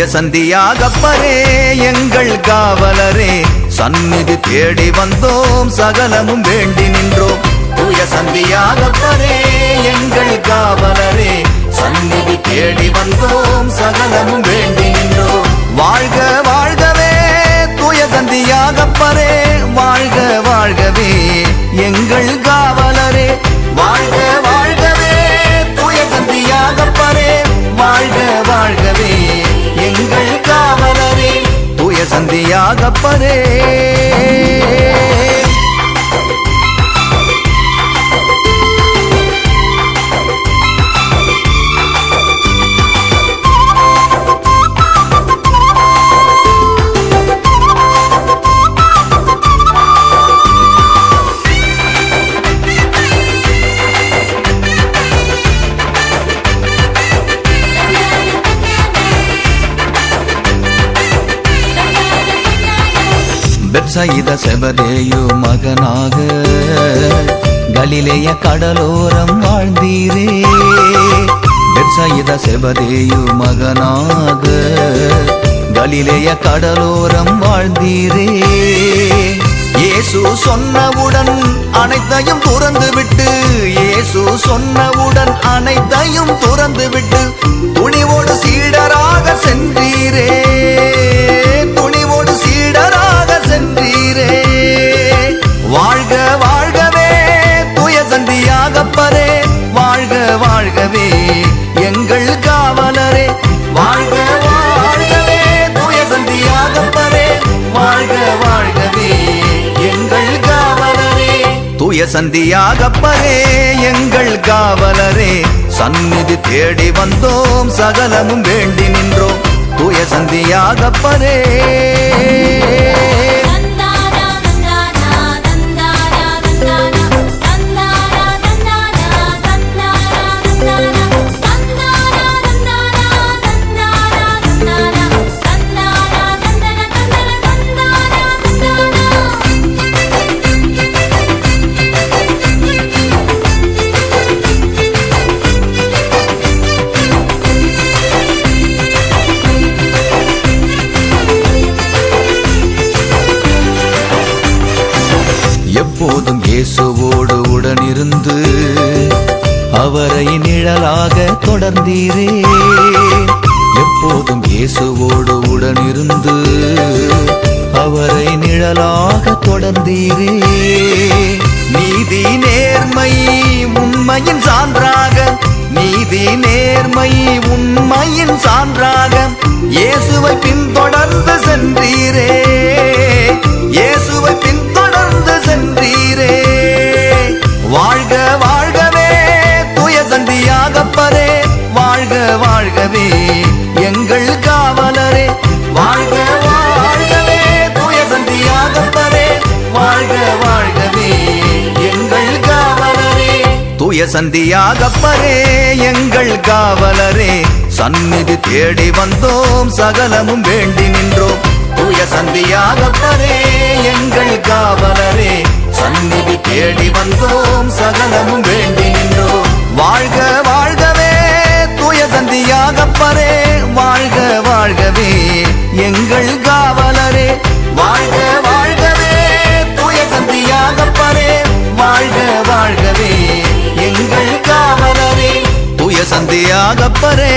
தூய சந்தியாகப்பரே எங்கள் காவலரே, சந்நிதி தேடி வந்தோம் சகலமும் வேண்டி நின்றோம். தூய சந்தியாகப்பரே எங்கள் காவலரே, சந்நிதி தேடி வந்தோம் சகலமும் வேண்டி நின்றோம். வாழ்க வாழ்கவே தூய சந்தியாகப்பரே, வாழ்க வாழ்கவே எங்கள் காவலரே, வாழ்க வாழ்கவே தூய சந்தியாகப்பரே, வாழ்க வாழ்கவே எங்கள் காவலரே, தூய சந்தியாகப்பரே. பெத்சயிதா செபதேயு மகனாக கலிலேய கடலோரம் வாழ்ந்தீரே. பெத்சயிதா செபதேயு மகனாக கலிலேய கடலோரம் வாழ்ந்தீரே. இயேசு சொன்னவுடன் அனைத்தையும் துறந்து விட்டு, இயேசு சொன்னவுடன் அனைத்தையும் துறந்து விட்டு துணிவோடு சீடராக சென்றீரே, துணிவோடு சீடராக சென்றீரே. வாழ்க வாழ்கவே தூய சந்தியாகப்பரே, வாழ்க வாழ்கவே எங்கள் காவலரே, வாழ்க வாழ்கவே தூய சந்தியாகப்பரே, வாழ்க வாழ்கவே எங்கள் காவலரே. தூய சந்தியாகப்பரே எங்கள் காவலரே, சந்நிதி தேடி வந்தோம் சகலமும் வேண்டி நின்றோம். தூய சந்தியாகப்பரே. எப்போதும் இயேசுவோடு உடனிருந்து அவரை நிழலாக தொடர்ந்தீரே. எப்போதும் இயேசுவோடு உடனிருந்து அவரை நிழலாக தொடர்ந்தீரே. நீதி நேர்மை உண்மையின் சான்றாக, நீதி நேர்மை உண்மையின் சான்றாக இயேசுவை பின்தொடர்ந்து சென்றீரே, இயேசுவை பின்தொடர்ந்து சென்றீரே. வாழ்க வாழ்கவே தூய சந்தியாகப்பரே, வாழ்க வாழ்கவே எங்கள் காவலரே, வாழ்க வாழ்கவே தூய சந்தியாகப்பரே, வாழ்க வாழ்கவே எங்கள் காவலரே. தூய சந்தியாகப்பரே எங்கள் காவலரே, சந்நிதி தேடி வந்தோம் சகலமும் வேண்டி நின்றோம். தூய சந்தியாகப்பரே எங்கள் காவலரே, சந்நிதி தேடி வந்தோம் சகலமும் வேண்டி நின்றோம். வாழ்க வாழ்கவே தூய சந்தியாகப்பரே, வாழ்க வாழ்கவே எங்கள் காவலரே, வாழ்க வாழ்கவே தூய சந்தியாகப்பரே, வாழ்க வாழ்கவே எங்கள் காவலரே, தூய சந்தியாகப்பரே.